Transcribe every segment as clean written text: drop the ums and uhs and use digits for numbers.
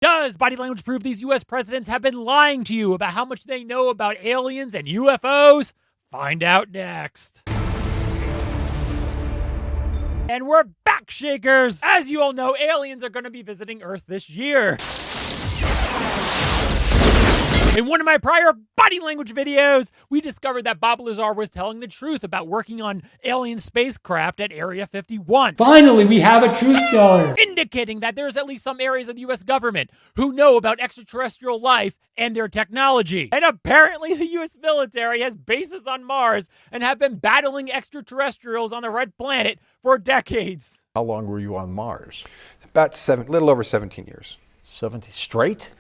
Does body language prove these U.S. presidents have been lying to you about how much they know about aliens and UFOs? Find out next. And we're back, Shakers! As you all know, aliens are going to be visiting Earth this year. In one of my prior body language videos, we discovered that Bob Lazar was telling the truth about working on alien spacecraft at Area 51. Finally, we have a truth teller. Indicating that there's at least some areas of the U.S. government who know about extraterrestrial life and their technology. And apparently the U.S. military has bases on Mars and have been battling extraterrestrials on the Red Planet for decades. How long were you on Mars? About little over 17 years. 70 straight?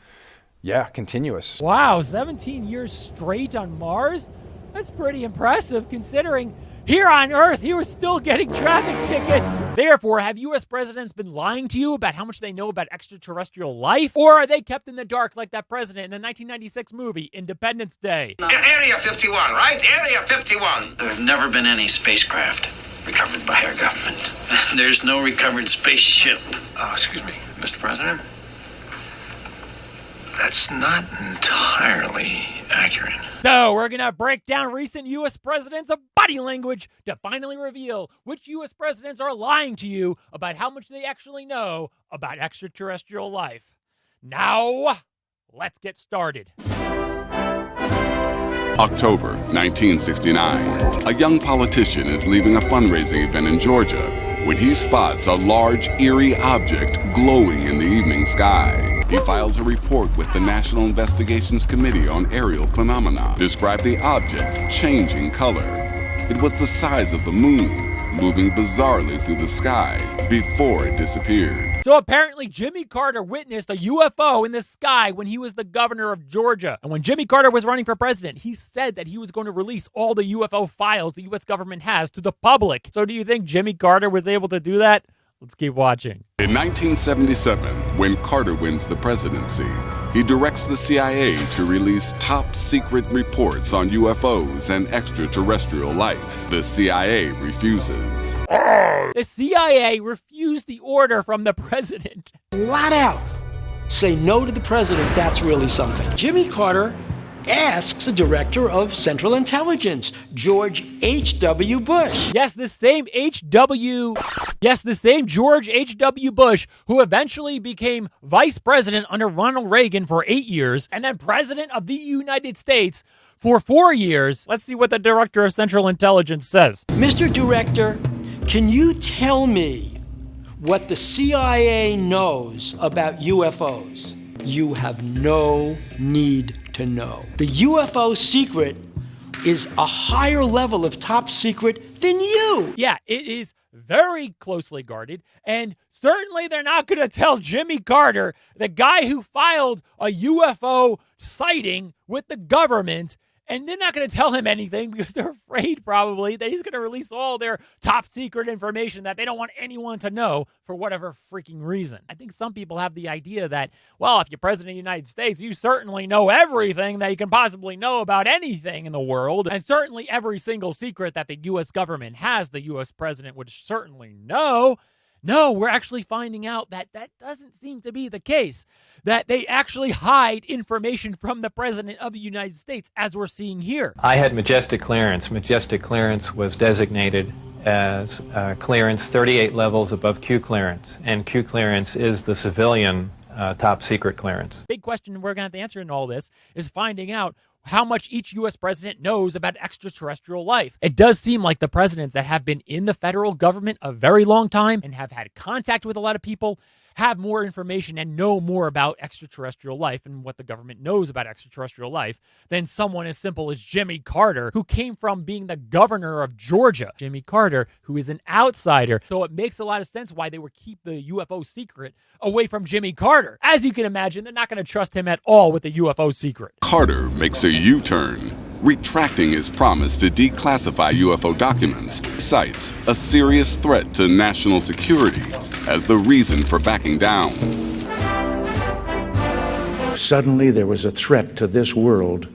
Yeah, continuous. Wow, 17 years straight on Mars? That's pretty impressive considering here on Earth, he was still getting traffic tickets. Therefore, have U.S. presidents been lying to you about how much they know about extraterrestrial life? Or are they kept in the dark like that president in the 1996 movie, Independence Day? Area 51, right? Area 51. There have never been any spacecraft recovered by our government. There's no recovered spaceship. Excuse me, Mr. President. That's not entirely accurate. So we're going to break down recent U.S. presidents' body language to finally reveal which U.S. presidents are lying to you about how much they actually know about extraterrestrial life. Now, let's get started. October 1969. A young politician is leaving a fundraising event in Georgia when he spots a large, eerie object glowing in the evening sky. He files a report with the National Investigations Committee on Aerial Phenomena. Described the object changing color. It was the size of the moon, moving bizarrely through the sky before it disappeared. So apparently Jimmy Carter witnessed a UFO in the sky when he was the governor of Georgia. And when Jimmy Carter was running for president, he said that he was going to release all the UFO files the U.S. government has to the public. So do you think Jimmy Carter was able to do that? Let's keep watching. In 1977, when Carter wins the presidency, he directs the CIA to release top-secret reports on UFOs and extraterrestrial life. The CIA refuses. The CIA refused the order from the president. Flat out. Say no to the president, that's really something. Jimmy Carter asks the director of Central Intelligence, George H.W. Bush. Yes, the same George H.W. Bush, who eventually became vice president under Ronald Reagan for 8 years, and then president of the United States for 4 years. Let's see what the director of Central Intelligence says. Mr. Director, can you tell me what the CIA knows about UFOs? You have no need to know. The UFO secret is a higher level of top secret than you. Yeah, it is very closely guarded, and certainly they're not going to tell Jimmy Carter, the guy who filed a UFO sighting with the government, and they're not going to tell him anything because they're afraid probably that he's going to release all their top secret information that they don't want anyone to know for whatever freaking reason. I think some people have the idea that, well, if you're president of the United States, you certainly know everything that you can possibly know about anything in the world. And certainly every single secret that the U.S. government has, the U.S. president would certainly know. No, we're actually finding out that that doesn't seem to be the case, that they actually hide information from the President of the United States, as we're seeing here. I had Majestic Clearance. Majestic Clearance was designated as clearance 38 levels above Q Clearance, and Q Clearance is the civilian top secret clearance. Big question we're going to have to answer in all this is finding out how much each U.S. president knows about extraterrestrial life. It does seem like the presidents that have been in the federal government a very long time and have had contact with a lot of people have more information and know more about extraterrestrial life and what the government knows about extraterrestrial life than someone as simple as Jimmy Carter, who came from being the governor of Georgia. Jimmy Carter, who is an outsider. So it makes a lot of sense why they would keep the UFO secret away from Jimmy Carter. As you can imagine, they're not going to trust him at all with the UFO secret. Carter makes a U-turn, retracting his promise to declassify UFO documents, cites a serious threat to national security as the reason for backing down. Suddenly there was a threat to this world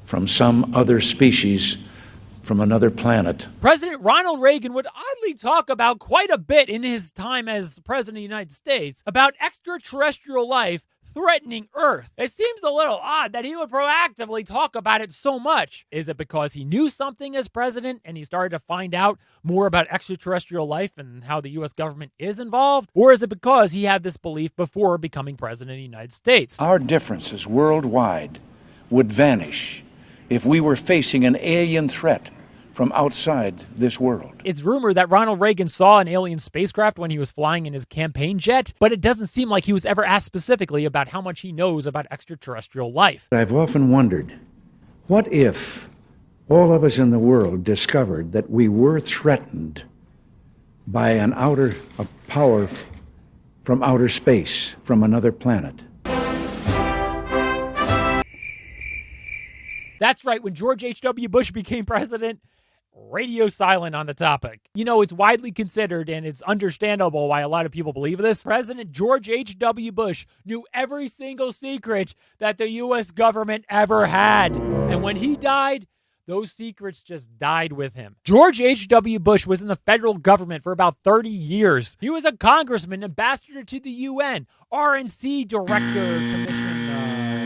from some other species from another planet. President Ronald Reagan would oddly talk about quite a bit in his time as president of the United States about extraterrestrial life threatening Earth. It seems a little odd that he would proactively talk about it so much. Is it because he knew something as president and he started to find out more about extraterrestrial life and how the U.S. government is involved? Or is it because he had this belief before becoming president of the United States? Our differences worldwide would vanish if we were facing an alien threat from outside this world. It's rumored that Ronald Reagan saw an alien spacecraft when he was flying in his campaign jet, but it doesn't seem like he was ever asked specifically about how much he knows about extraterrestrial life. I've often wondered, what if all of us in the world discovered that we were threatened by a power from outer space, from another planet? That's right, when George H.W. Bush became president, radio silent on the topic. You know, it's widely considered, and it's understandable why a lot of people believe this. President George H.W. Bush knew every single secret that the U.S. government ever had. And when he died, those secrets just died with him. George H.W. Bush was in the federal government for about 30 years. He was a congressman, ambassador to the UN, RNC director, commission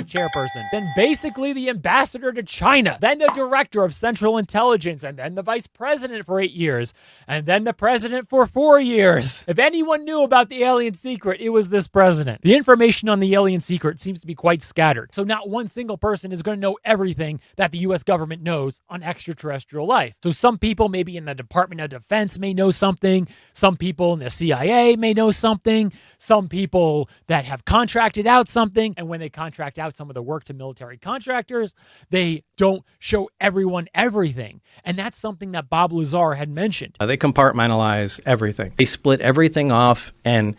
chairperson, then basically the ambassador to China, then the director of Central Intelligence, and then the vice president for 8 years, and then the president for 4 years. If anyone knew about the alien secret, it was this president. The information on the alien secret seems to be quite scattered, so not one single person is going to know everything that the U.S. government knows on extraterrestrial life. So some people maybe in the Department of Defense may know something, some people in the CIA may know something, some people that have contracted out something, and when they contract out some of the work to military contractors, they don't show everyone everything. And that's something that Bob Lazar had mentioned. They compartmentalize everything. They split everything off and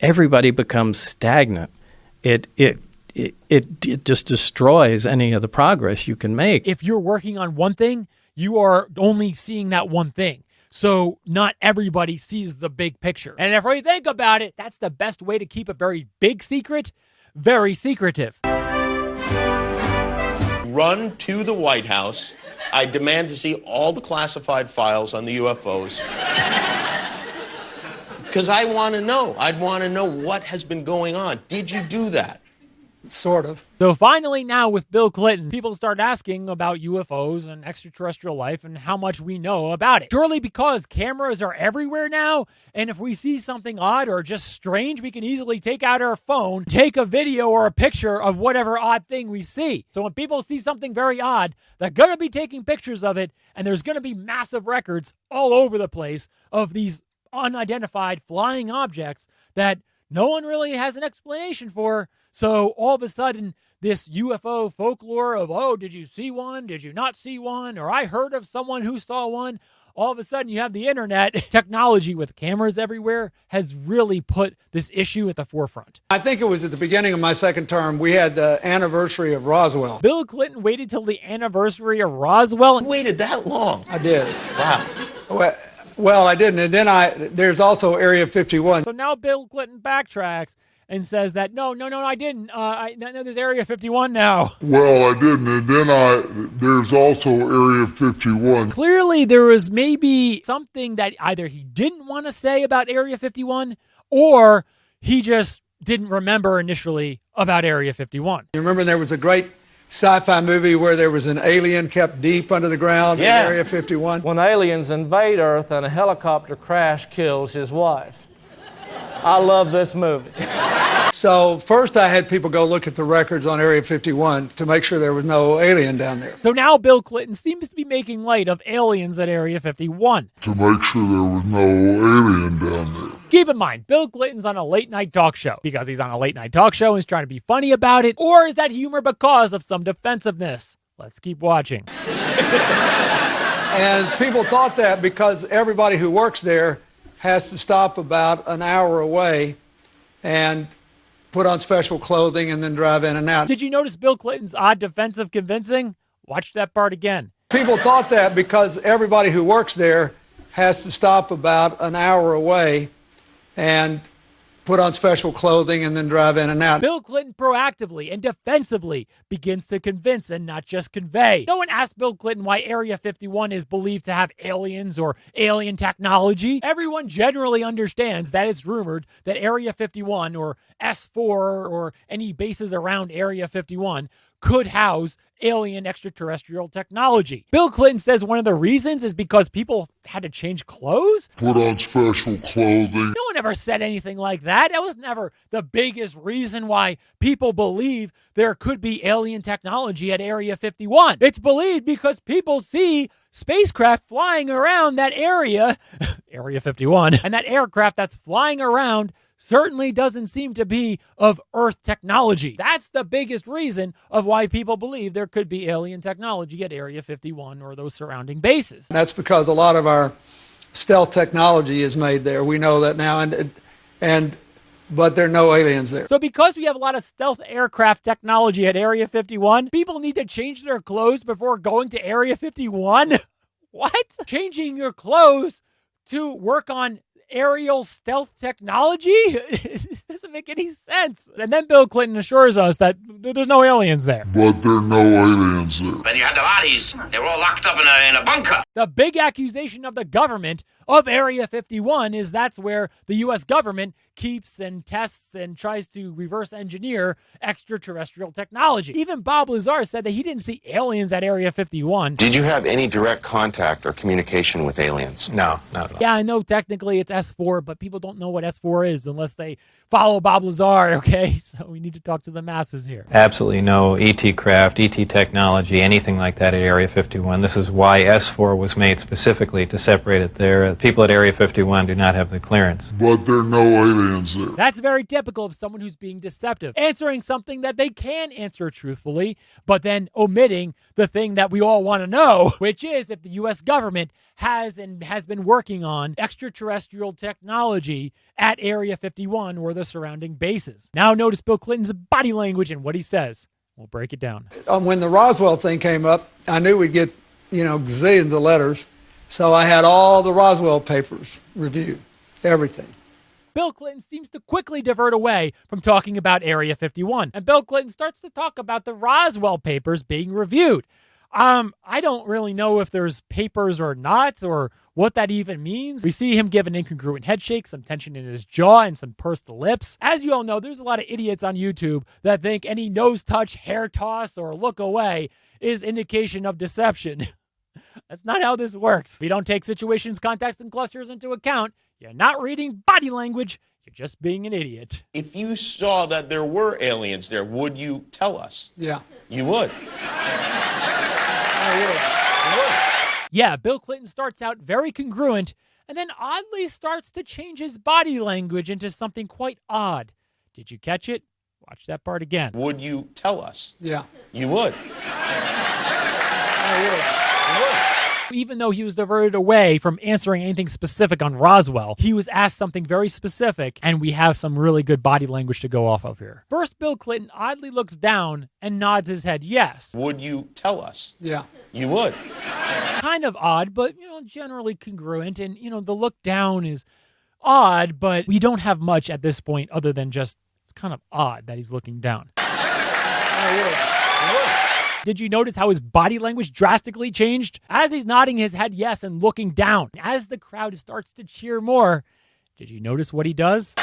everybody becomes stagnant. It just destroys any of the progress you can make. If you're working on one thing, you are only seeing that one thing. So not everybody sees the big picture. And if we think about it, that's the best way to keep a very big secret very secretive. Run to the White House. I demand to see all the classified files on the UFOs. Because I want to know. I'd want to know what has been going on. Did you do that? Sort of. So finally now with Bill Clinton, people start asking about UFOs and extraterrestrial life and how much we know about it. Surely because cameras are everywhere now, and if we see something odd or just strange, we can easily take out our phone, take a video or a picture of whatever odd thing we see. So when people see something very odd, they're going to be taking pictures of it, and there's going to be massive records all over the place of these unidentified flying objects that no one really has an explanation for. So all of a sudden, this UFO folklore of, oh, did you see one? Did you not see one? Or I heard of someone who saw one. All of a sudden, you have the internet. Technology with cameras everywhere has really put this issue at the forefront. I think it was at the beginning of my second term, we had the anniversary of Roswell. Bill Clinton waited till the anniversary of Roswell. You waited that long? I did. Wow. Well, I didn't. And then there's also Area 51. So now Bill Clinton backtracks and says that, no, I didn't. No, there's Area 51 now. Well, I didn't. And then there's also Area 51. Clearly, there was maybe something that either he didn't want to say about Area 51 or he just didn't remember initially about Area 51. You remember there was a great sci-fi movie where there was an alien kept deep under the ground in Area 51? When aliens invade Earth and a helicopter crash kills his wife. I love this movie. So first I had people go look at the records on Area 51 to make sure there was no alien down there. So now Bill Clinton seems to be making light of aliens at Area 51. To make sure there was no alien down there. Keep in mind, Bill Clinton's on a late-night talk show. Because he's on a late-night talk show and he's trying to be funny about it? Or is that humor because of some defensiveness? Let's keep watching. And people thought that because everybody who works there has to stop about an hour away and put on special clothing and then drive in and out. Did you notice Bill Clinton's odd defensive convincing? Watch that part again. People thought that because everybody who works there has to stop about an hour away and put on special clothing, and then drive in and out. Bill Clinton proactively and defensively begins to convince and not just convey. No one asked Bill Clinton why Area 51 is believed to have aliens or alien technology. Everyone generally understands that it's rumored that Area 51 or S4 or any bases around Area 51 could house alien extraterrestrial technology. Bill Clinton says one of the reasons is because people had to change clothes. Put on special clothing. No one ever said anything like that. That was never the biggest reason why people believe there could be alien technology at Area 51. It's believed because people see spacecraft flying around that area, Area 51, and that aircraft that's flying around certainly doesn't seem to be of Earth technology. That's the biggest reason of why people believe there could be alien technology at Area 51 or those surrounding bases. That's because a lot of our stealth technology is made there. We know that now, but there are no aliens there. So because we have a lot of stealth aircraft technology at Area 51, people need to change their clothes before going to Area 51? What? Changing your clothes to work on aerial stealth technology? It doesn't make any sense. And then Bill Clinton assures us that there's no aliens there. But there are no aliens there. When you had the bodies, they were all locked up in a bunker. The big accusation of the government of Area 51 is that's where the U.S. government keeps and tests and tries to reverse engineer extraterrestrial technology. Even Bob Lazar said that he didn't see aliens at Area 51. Did you have any direct contact or communication with aliens? No, not at all. Yeah, I know technically it's S4, but people don't know what S4 is unless they follow Bob Lazar, okay? So we need to talk to the masses here. Absolutely no ET craft, ET technology, anything like that at Area 51. This is why S4 was made specifically to separate it there. People at Area 51 do not have the clearance. But there are no aliens there. That's very typical of someone who's being deceptive, answering something that they can answer truthfully, but then omitting the thing that we all want to know, which is if the U.S. government has been working on extraterrestrial technology at Area 51 or the surrounding bases. Now notice Bill Clinton's body language and what he says. We'll break it down. When the Roswell thing came up, I knew we'd get, gazillions of letters. So I had all the Roswell papers reviewed, everything. Bill Clinton seems to quickly divert away from talking about Area 51. And Bill Clinton starts to talk about the Roswell papers being reviewed. I don't really know if there's papers or not, or what that even means. We see him give an incongruent head shake, some tension in his jaw, and some pursed lips. As you all know, there's a lot of idiots on YouTube that think any nose touch, hair toss, or look away is indication of deception. That's not how this works. If you don't take situations, context, and clusters into account, you're not reading body language. You're just being an idiot. If you saw that there were aliens there, would you tell us? Yeah. You would. Yeah, Bill Clinton starts out very congruent and then oddly starts to change his body language into something quite odd. Did you catch it? Watch that part again. Would you tell us? Yeah. You would. Even though he was diverted away from answering anything specific on Roswell, he was asked something very specific, and we have some really good body language to go off of here. First, Bill Clinton oddly looks down and nods his head yes. Would you tell us? Yeah. You would. Kind of odd, but, generally congruent, and, the look down is odd, but we don't have much at this point other than just, it's kind of odd that he's looking down. Did you notice how his body language drastically changed? As he's nodding his head yes and looking down, as the crowd starts to cheer more, did you notice what he does?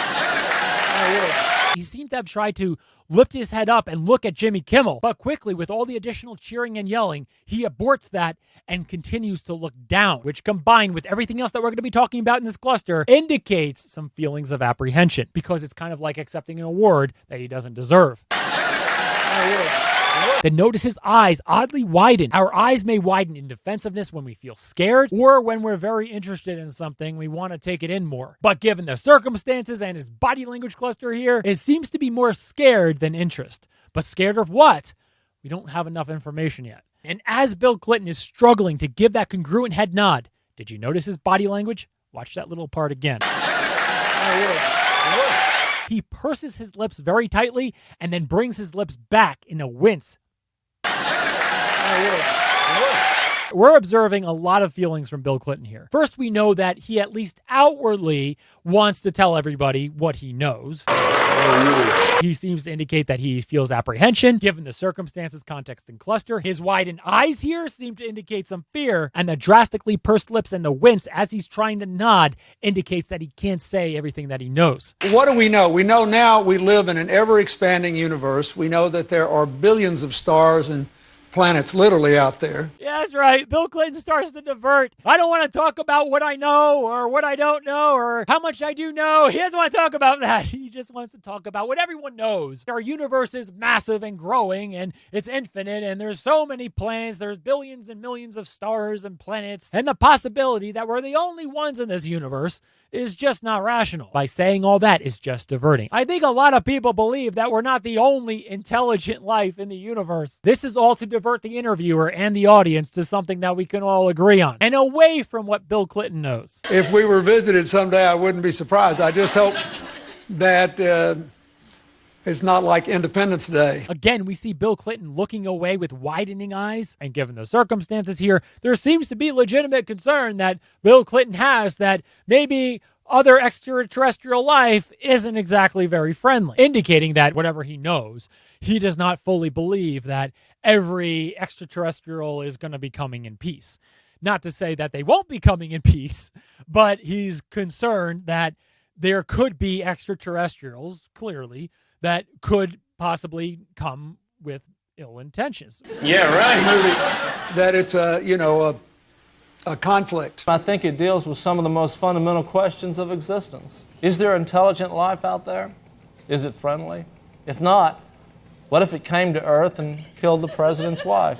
He seemed to have tried to lift his head up and look at Jimmy Kimmel, but quickly, with all the additional cheering and yelling, he aborts that and continues to look down, which combined with everything else that we're going to be talking about in this cluster indicates some feelings of apprehension, because it's kind of like accepting an award that he doesn't deserve. Then notice his eyes oddly widen. Our eyes may widen in defensiveness when we feel scared, or when we're very interested in something, we want to take it in more. But given the circumstances and his body language cluster here, it seems to be more scared than interest. But scared of what? We don't have enough information yet. And as Bill Clinton is struggling to give that congruent head nod, did you notice his body language? Watch that little part again. He purses his lips very tightly and then brings his lips back in a wince. We're observing a lot of feelings from Bill Clinton here. First, we know that he at least outwardly wants to tell everybody what he knows. He seems to indicate that he feels apprehension, given the circumstances, context, and cluster. His widened eyes here seem to indicate some fear, and the drastically pursed lips and the wince as he's trying to nod indicates that he can't say everything that he knows. What do we know? We know now we live in an ever-expanding universe. We know that there are billions of stars and planets literally out there. Yeah, that's right. Bill Clinton starts to divert. I don't want to talk about what I know or what I don't know or how much I do know. He doesn't want to talk about that. He just wants to talk about what everyone knows. Our universe is massive and growing, and it's infinite, and there's so many planets. There's billions and millions of stars and planets, and the possibility that we're the only ones in this universe is just not rational. By saying all that is just diverting. I think a lot of people believe that we're not the only intelligent life in the universe. This is all to divert the interviewer and the audience to something that we can all agree on, and away from what Bill Clinton knows. If we were visited someday, I wouldn't be surprised. I just hope that it's not like Independence Day. Again, we see Bill Clinton looking away with widening eyes, and given the circumstances here, there seems to be legitimate concern that Bill Clinton has that maybe other extraterrestrial life isn't exactly very friendly, indicating that whatever he knows, he does not fully believe that every extraterrestrial is going to be coming in peace. Not to say that they won't be coming in peace, but he's concerned that there could be extraterrestrials, clearly, that could possibly come with ill intentions. Yeah, right. That it's a conflict. I think it deals with some of the most fundamental questions of existence. Is there intelligent life out there? Is it friendly? If not, what if it came to Earth and killed the president's wife?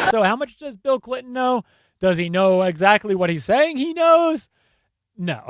So how much does Bill Clinton know? Does he know exactly what he's saying he knows? No,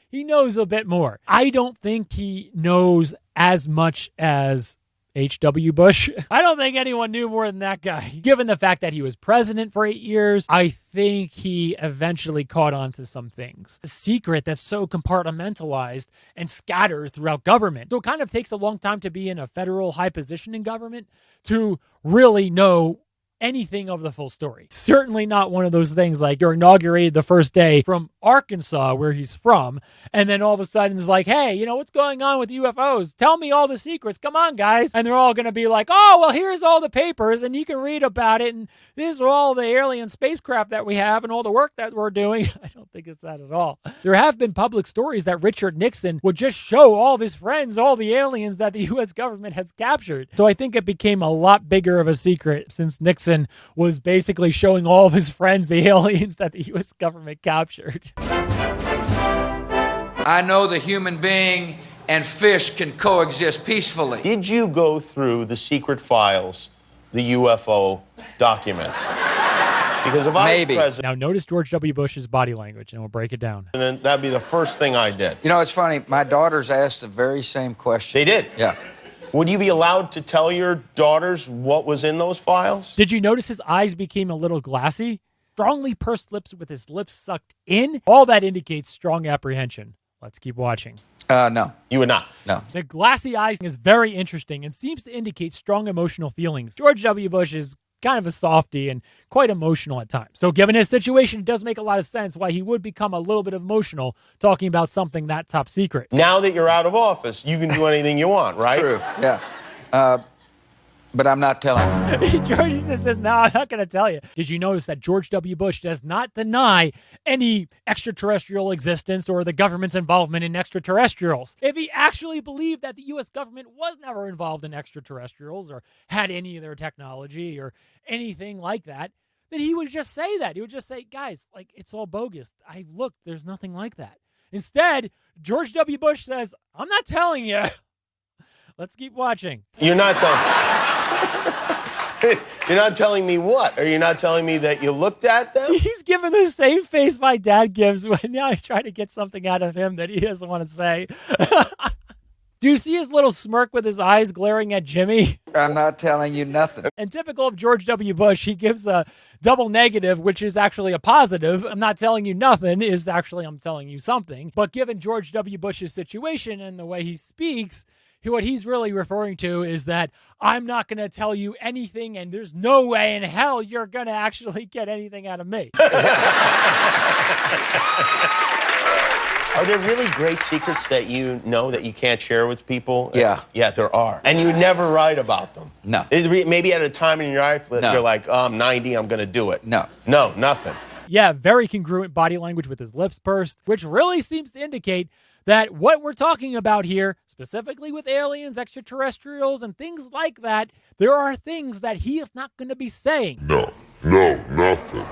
he knows a bit more. I don't think he knows as much as H.W. Bush. I don't think anyone knew more than that guy. Given the fact that he was president for 8 years, I think he eventually caught on to some things. A secret that's so compartmentalized and scattered throughout government. So it kind of takes a long time to be in a federal high position in government to really know anything of the full story. Certainly not one of those things like you're inaugurated the first day from Arkansas, where he's from, and then all of a sudden it's like, hey, you know, what's going on with UFOs? Tell me all the secrets. Come on, guys. And they're all going to be like, oh, well, here's all the papers, and you can read about it, and these are all the alien spacecraft that we have and all the work that we're doing. I don't think it's that at all. There have been public stories that Richard Nixon would just show all of his friends all the aliens that the U.S. government has captured. So I think it became a lot bigger of a secret since Nixon was basically showing all of his friends the aliens that the U.S. government captured. I know the human being and fish can coexist peacefully. Did you go through the secret files, the UFO documents? Because if I was president... Now notice George W. Bush's body language, and we'll break it down. And then that'd be the first thing I did. You know, it's funny. My daughters asked the very same question. They did? Yeah. Would you be allowed to tell your daughters what was in those files? Did you notice his eyes became a little glassy? Strongly pursed lips with his lips sucked in? All that indicates strong apprehension. Let's keep watching. No. You would not? No. The glassy eyes is very interesting and seems to indicate strong emotional feelings. George W. Bush is kind of a softie and quite emotional at times. So given his situation, it does make a lot of sense why he would become a little bit emotional talking about something that top secret. Now that you're out of office, you can do anything you want, right? True, yeah. But I'm not telling you. George just says, no, I'm not going to tell you. Did you notice that George W. Bush does not deny any extraterrestrial existence or the government's involvement in extraterrestrials? If he actually believed that the U.S. government was never involved in extraterrestrials or had any of their technology or anything like that, then he would just say that. He would just say, guys, like, it's all bogus. I looked, there's nothing like that. Instead, George W. Bush says, I'm not telling you. Let's keep watching. You're not telling... You're not telling me what? Are you not telling me that you looked at them? He's giving the same face my dad gives when now I try to get something out of him that he doesn't want to say. Do you see his little smirk with his eyes glaring at Jimmy? I'm not telling you nothing. And typical of George W. Bush, he gives a double negative, which is actually a positive. I'm not telling you nothing is actually I'm telling you something. But given George W. Bush's situation and the way he speaks, what he's really referring to is that I'm not going to tell you anything, and there's no way in hell you're going to actually get anything out of me. Are there really great secrets that you know that you can't share with people? Yeah. Yeah, there are. And you never write about them. No. Maybe at a time in your life that No. you're like, oh, I'm 90, I'm going to do it. No. No, nothing. Yeah, very congruent body language with his lips pursed, which really seems to indicate that what we're talking about here, specifically with aliens, extraterrestrials, and things like that, there are things that he is not going to be saying. No, nothing.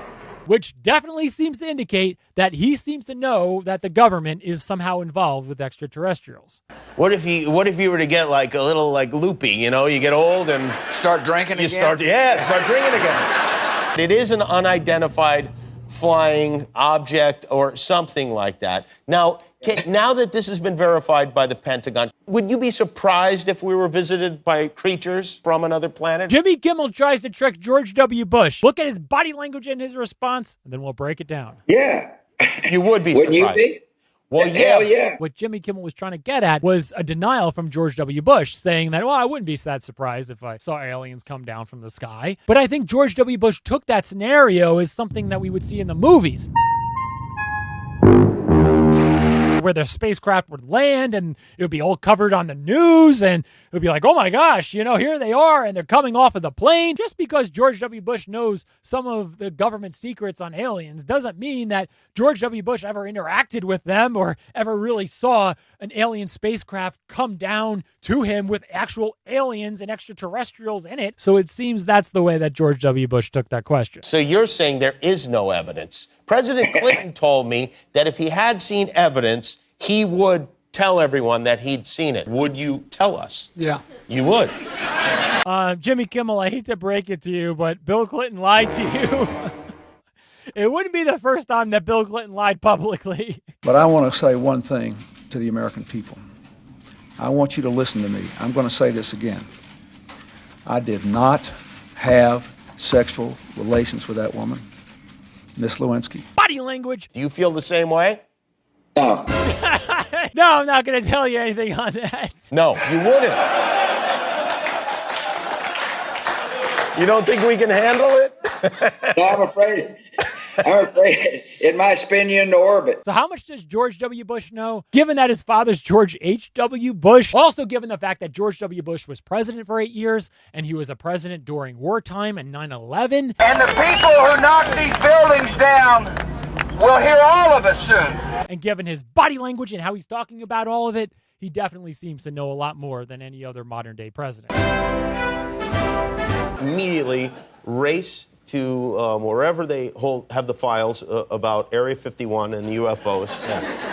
Which definitely seems to indicate that he seems to know that the government is somehow involved with extraterrestrials. What if you were to get like a little like loopy, you know, you get old and start drinking again? Start drinking again. It is an unidentified flying object or something like that. Now, now that this has been verified by the Pentagon, would you be surprised if we were visited by creatures from another planet? Jimmy Kimmel tries to trick George W. Bush. Look at his body language and his response, and then we'll break it down. Yeah. You would be Wouldn't surprised. you be? Well, Hell yeah. What Jimmy Kimmel was trying to get at was a denial from George W. Bush, saying that, well, I wouldn't be that surprised if I saw aliens come down from the sky. But I think George W. Bush took that scenario as something that we would see in the movies, where the spacecraft would land and it would be all covered on the news and it would be like, oh my gosh, you know, here they are and they're coming off of the plane. Just because George W. Bush knows some of the government secrets on aliens doesn't mean that George W. Bush ever interacted with them or ever really saw an alien spacecraft come down to him with actual aliens and extraterrestrials in it. So it seems that's the way that George W. Bush took that question. So you're saying there is no evidence. President Clinton told me that if he had seen evidence, he would tell everyone that he'd seen it. Would you tell us? Yeah. You would. Jimmy Kimmel, I hate to break it to you, but Bill Clinton lied to you. It wouldn't be the first time that Bill Clinton lied publicly. But I want to say one thing to the American people. I want you to listen to me. I'm going to say this again. I did not have sexual relations with that woman, Miss Lewinsky. Body language. Do you feel the same way? No. No, I'm not going to tell you anything on that. No, you wouldn't. You don't think we can handle it? No, I'm afraid it might spin you into orbit. So how much does George W. Bush know? Given that his father's George H.W. Bush, also given the fact that George W. Bush was president for 8 years, and he was a president during wartime and 9/11. And the people who knock these buildings down will hear all of us soon. And given his body language and how he's talking about all of it, he definitely seems to know a lot more than any other modern day president. Immediately race to wherever they have the files about Area 51 and the UFOs,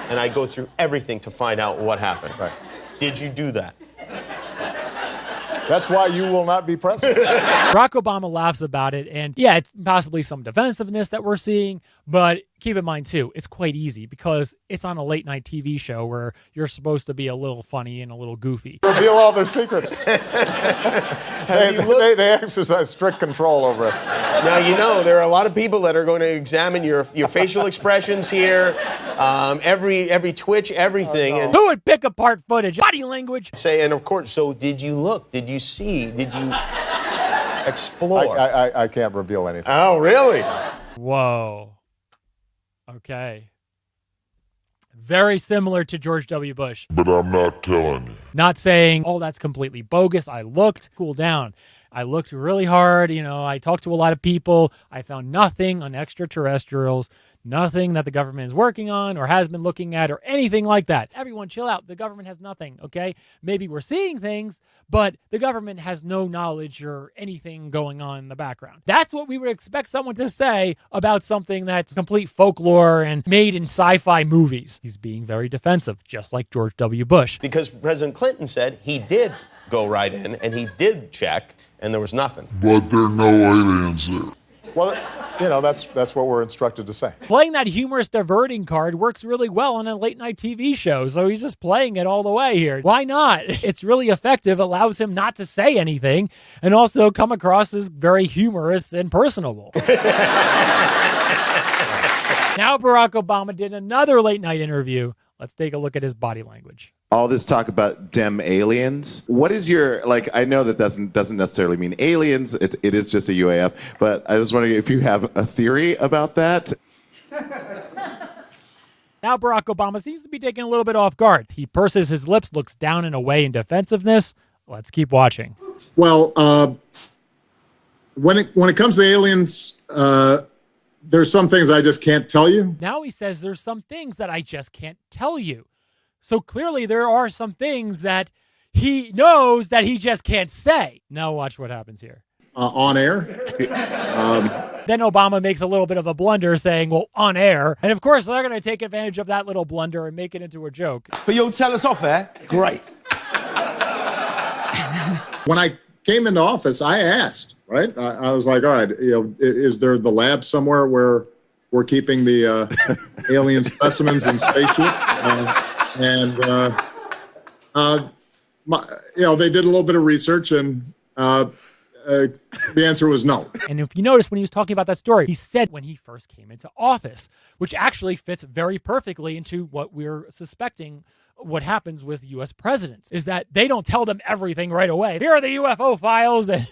and I go through everything to find out what happened. Right. Did you do that? That's why you will not be president. Barack Obama laughs about it, and yeah, it's possibly some defensiveness that we're seeing, but keep in mind, too, it's quite easy because it's on a late-night TV show where you're supposed to be a little funny and a little goofy. Reveal all their secrets. They exercise strict control over us. Now, you know, there are a lot of people that are going to examine your facial expressions here, every twitch, everything. And who would pick apart footage, body language? Say, and of course, so did you look? Did you see? Did you explore? I can't reveal anything. Oh, really? Whoa. Okay. Very similar to George W. Bush. But I'm not telling you. Not saying, oh, that's completely bogus. I looked, cool down. I looked really hard. You know, I talked to a lot of people. I found nothing on extraterrestrials, nothing that the government is working on or has been looking at or anything like that. Everyone chill out. The government has nothing, okay? Maybe we're seeing things, but the government has no knowledge or anything going on in the background. That's what we would expect someone to say about something that's complete folklore and made in sci-fi movies. He's being very defensive, just like George W. Bush. Because President Clinton said he did go right in and he did check and there was nothing. But there are no aliens there. Well, you know, that's what we're instructed to say. Playing that humorous diverting card works really well on a late-night TV show, so he's just playing it all the way here. Why not? It's really effective, allows him not to say anything, and also come across as very humorous and personable. Now Barack Obama did another late-night interview. Let's take a look at his body language. all this talk about dem aliens. What is your, like, I know that doesn't necessarily mean aliens, it is just a UAF, but I was wondering if you have a theory about that? Now Barack Obama seems to be taken a little bit off guard. He purses his lips, looks down and away in defensiveness. Let's keep watching. Well, when it comes to aliens, there's some things I just can't tell you. Now he says there's some things that I just can't tell you. So clearly there are some things that he knows that he just can't say. Now watch what happens here. On air. Then Obama makes a little bit of a blunder saying, well, on air. And of course, they're going to take advantage of that little blunder and make it into a joke. But you'll tell us off air? Great. When I came into office, I asked, right? I was like, all right, is there the lab somewhere where we're keeping the alien specimens in spaceship? They did a little bit of research, and the answer was no. And if you notice when he was talking about that story, he said when he first came into office, which actually fits very perfectly into what we're suspecting what happens with U.S. presidents, is that they don't tell them everything right away. Here are the UFO files and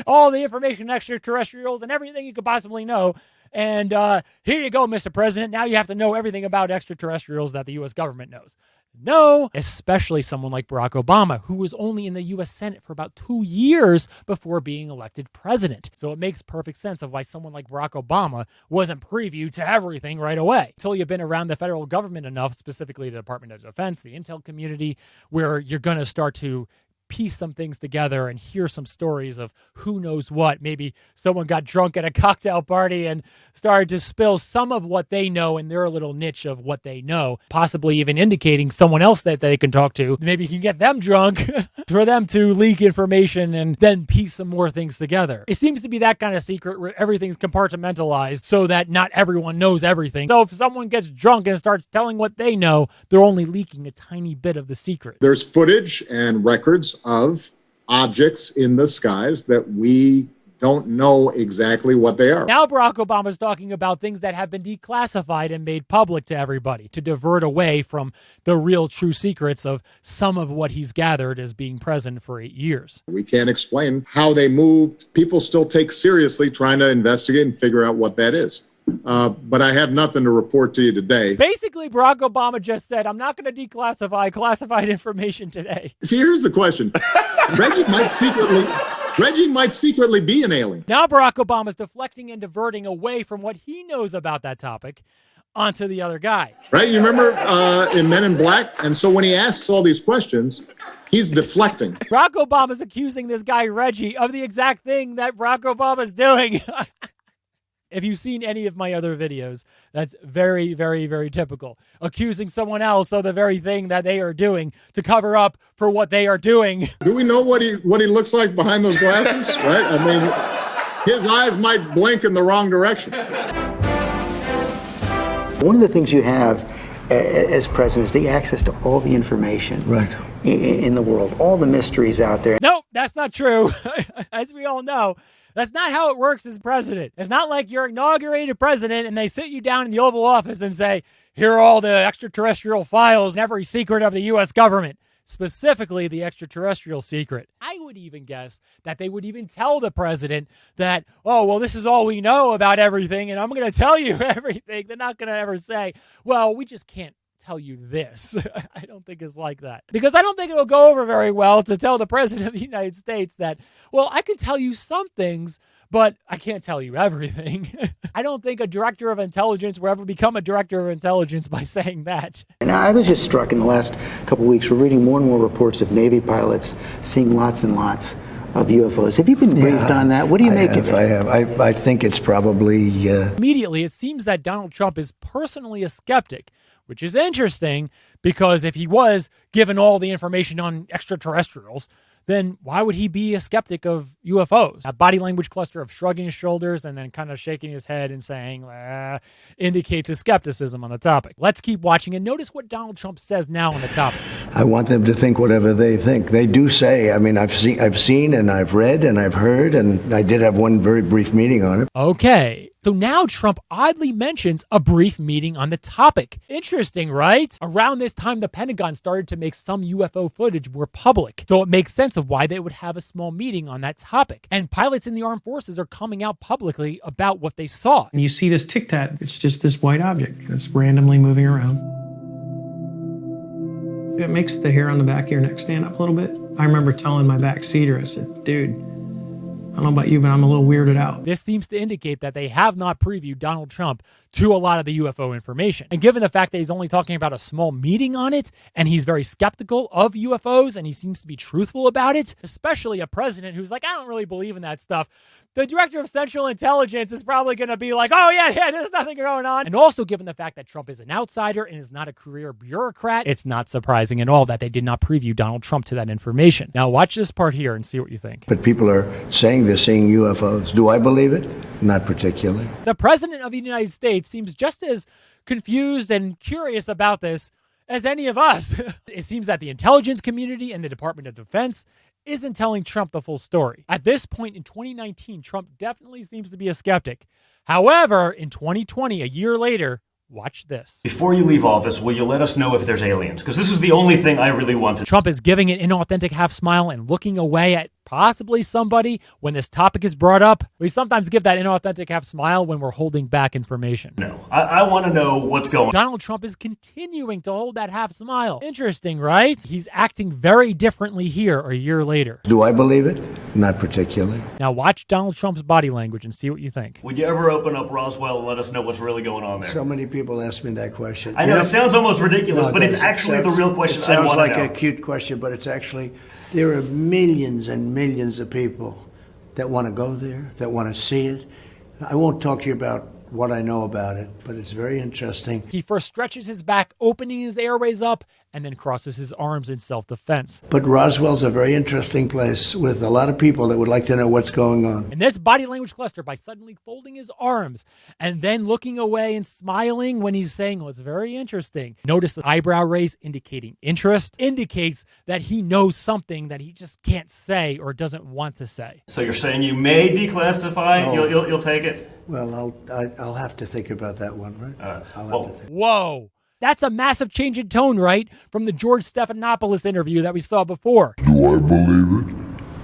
all the information, extraterrestrials, and everything you could possibly know. And here you go, Mr. President. Now you have to know everything about extraterrestrials that the U.S. government knows. No, especially someone like Barack Obama, who was only in the U.S. Senate for about 2 years before being elected president. So it makes perfect sense of why someone like Barack Obama wasn't privy to everything right away. Until you've been around the federal government enough, specifically the Department of Defense, the intel community, where you're going to start to piece some things together and hear some stories of who knows what. Maybe someone got drunk at a cocktail party and started to spill some of what they know in their little niche of what they know, possibly even indicating someone else that they can talk to. Maybe you can get them drunk for them to leak information and then piece some more things together. It seems to be that kind of secret where everything's compartmentalized so that not everyone knows everything. So if someone gets drunk and starts telling what they know, they're only leaking a tiny bit of the secret. There's footage and records of objects in the skies that we don't know exactly what they are. Now Barack Obama's talking about things that have been declassified and made public to everybody to divert away from the real true secrets of some of what he's gathered as being president for 8 years. We can't explain how they moved. People still take seriously trying to investigate and figure out what that is. But I have nothing to report to you today. Basically, Barack Obama just said, I'm not going to declassify classified information today. See, here's the question. Reggie might secretly be an alien. Now Barack Obama's deflecting and diverting away from what he knows about that topic onto the other guy. Right? You remember in Men in Black? And so when he asks all these questions, he's deflecting. Barack Obama's accusing this guy, Reggie, of the exact thing that Barack Obama's doing. If you've seen any of my other videos, that's very, very, very typical. Accusing someone else of the very thing that they are doing to cover up for what they are doing. Do we know what he looks like behind those glasses? Right? I mean, his eyes might blink in the wrong direction. One of the things you have as president is the access to all the information in the world, all the mysteries out there. Nope, that's not true. As we all know, that's not how it works as president. It's not like you're inaugurated president and they sit you down in the Oval Office and say, here are all the extraterrestrial files and every secret of the U.S. government, specifically the extraterrestrial secret. I would even guess that they would even tell the president that, oh, well, this is all we know about everything and I'm going to tell you everything. They're not going to ever say, well, we just can't tell you this. I don't think it's like that. Because I don't think it'll go over very well to tell the president of the United States that, well, I can tell you some things, but I can't tell you everything. I don't think a director of intelligence will ever become a director of intelligence by saying that. And I was just struck in the last couple of weeks, we're reading more and more reports of Navy pilots seeing lots and lots of UFOs. Have you been briefed on that? What do you make of it? I have. I think it's probably... Immediately, it seems that Donald Trump is personally a skeptic, which is interesting because if he was given all the information on extraterrestrials, then why would he be a skeptic of UFOs? A body language cluster of shrugging his shoulders and then kind of shaking his head and saying, indicates his skepticism on the topic. Let's keep watching and notice what Donald Trump says now on the topic. I want them to think whatever they think. They do say, I mean, I've seen and I've read and I've heard, and I did have one very brief meeting on it. Okay. So So now Trump oddly mentions a brief meeting on the topic. Interesting, right? Around this time, the Pentagon started to make some UFO footage more public. So it makes sense of why they would have a small meeting on that topic. And pilots in the armed forces are coming out publicly about what they saw. And you see this tic-tac, it's just this white object that's randomly moving around. It makes the hair on the back of your neck stand up a little bit. I remember telling my back seater, I said, dude, I don't know about you, but I'm a little weirded out. This seems to indicate that they have not previewed Donald Trump to a lot of the UFO information. And given the fact that he's only talking about a small meeting on it, and he's very skeptical of UFOs, and he seems to be truthful about it, especially a president who's like, I don't really believe in that stuff, the director of Central Intelligence is probably going to be like, oh, yeah, there's nothing going on. And also given the fact that Trump is an outsider and is not a career bureaucrat, it's not surprising at all that they did not preview Donald Trump to that information. Now watch this part here and see what you think. But people are saying they're seeing UFOs. Do I believe it? Not particularly. The president of the United States seems just as confused and curious about this as any of us. It seems that the intelligence community and the Department of Defense isn't telling Trump the full story. At this point in 2019, Trump definitely seems to be a skeptic. However, in 2020, a year later, watch this. Before you leave office, will you let us know if there's aliens? Because this is the only thing I really want to. Trump is giving an inauthentic half smile and looking away at possibly somebody when this topic is brought up. We sometimes give that inauthentic half smile when we're holding back information. No, I want to know what's going on. Donald Trump is continuing to hold that half smile. Interesting, right? He's acting very differently here a year later. Do I believe it? Not particularly. Now watch Donald Trump's body language and see what you think. Would you ever open up Roswell and let us know what's really going on there? So many people ask me that question. I know, it sounds almost ridiculous, but it's actually the real question I want to know. It sounds like a cute question, but it's actually, there are millions and millions of people that want to go there, that want to see it. I won't talk to you about what I know about it, but it's very interesting. He first stretches his back, opening his airways up, and then crosses his arms in self-defense. But Roswell's a very interesting place with a lot of people that would like to know what's going on. And this body language cluster, by suddenly folding his arms and then looking away and smiling when he's saying what's very interesting. Notice the eyebrow raise indicating interest, indicates that he knows something that he just can't say or doesn't want to say. So you're saying you may declassify? Oh. You'll take it? Well, I'll have to think about that one, right? I'll have to think. Whoa. That's a massive change in tone, right? From the George Stephanopoulos interview that we saw before. Do I believe it?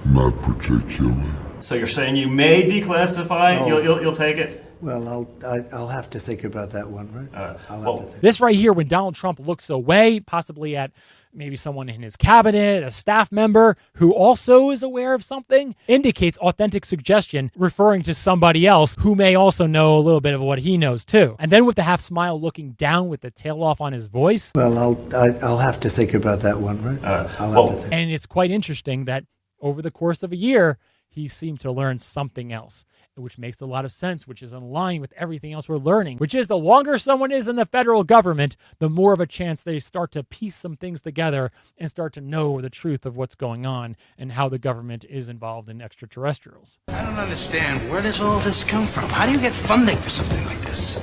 Not particularly. So you're saying you may declassify? Oh. You'll take it? Well, I'll have to think about that one, right? I'll have to think. This right here, when Donald Trump looks away, possibly at maybe someone in his cabinet, a staff member who also is aware of something, indicates authentic suggestion, referring to somebody else who may also know a little bit of what he knows too. And then with the half smile looking down with the tail off on his voice. Well, I'll have to think about that one, right? I'll have to think. And it's quite interesting that over the course of a year, he seemed to learn something else, which makes a lot of sense, which is in line with everything else we're learning, which is the longer someone is in the federal government, the more of a chance they start to piece some things together and start to know the truth of what's going on and how the government is involved in extraterrestrials. I don't understand. Where does all this come from? How do you get funding for something like this?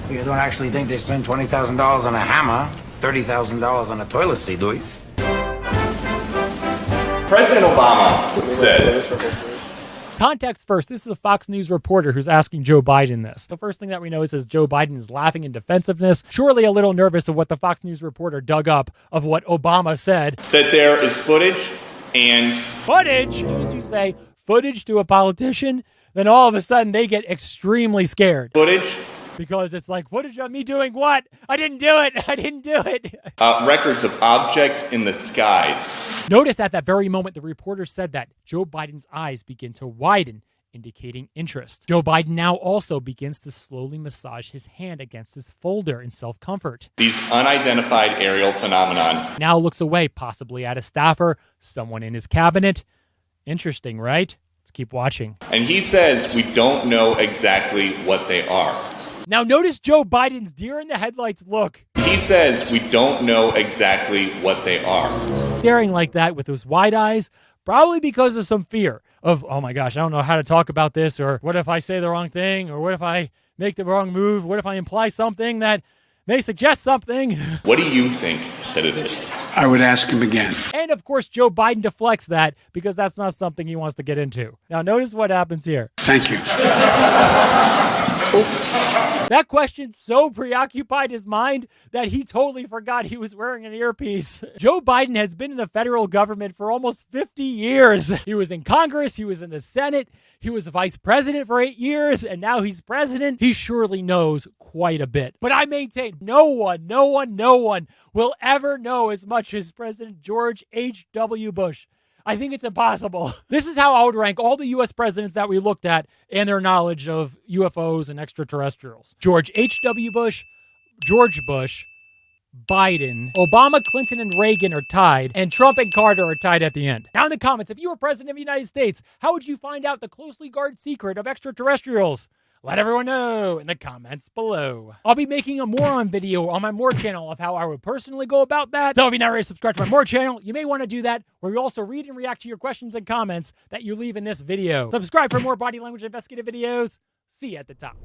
You don't actually think they spend $20,000 on a hammer, $30,000 on a toilet seat, do you? President Obama says... Context first, this is a Fox News reporter who's asking Joe Biden this. The first thing that we know is Joe Biden is laughing in defensiveness, surely a little nervous of what the Fox News reporter dug up of what Obama said. That there is footage and... Footage? As soon as you say footage to a politician, then all of a sudden they get extremely scared. Footage? Because it's like, footage of me doing what? I didn't do it. I didn't do it. Records of objects in the skies. Notice at that very moment, the reporter said that Joe Biden's eyes begin to widen, indicating interest. Joe Biden now also begins to slowly massage his hand against his folder in self-comfort. These unidentified aerial phenomenon. Now looks away, possibly at a staffer, someone in his cabinet. Interesting, right? Let's keep watching. And he says we don't know exactly what they are. Now notice Joe Biden's deer in the headlights look. He says we don't know exactly what they are. Staring like that with those wide eyes, probably because of some fear of, oh my gosh, I don't know how to talk about this, or what if I say the wrong thing, or what if I make the wrong move, what if I imply something that may suggest something. What do you think that it is? I would ask him again. And of course, Joe Biden deflects that because that's not something he wants to get into. Now notice what happens here. Thank you. That question so preoccupied his mind that he totally forgot he was wearing an earpiece. Joe Biden has been in the federal government for almost 50 years. He was in Congress, he was in the Senate, he was vice president for 8 years, and now he's president. He surely knows quite a bit. But I maintain no one will ever know as much as President George H.W. Bush. I think it's impossible. This is how I would rank all the U.S. presidents that we looked at and their knowledge of UFOs and extraterrestrials. George H.W. Bush, George Bush, Biden, Obama, Clinton, and Reagan are tied, and Trump and Carter are tied at the end. Now in the comments, if you were president of the United States, how would you find out the closely guarded secret of extraterrestrials? Let everyone know in the comments below. I'll be making a moron video on my More channel of how I would personally go about that. So if you're not already subscribed to my More channel, you may want to do that, where we also read and react to your questions and comments that you leave in this video. Subscribe for more body language investigative videos. See you at the top.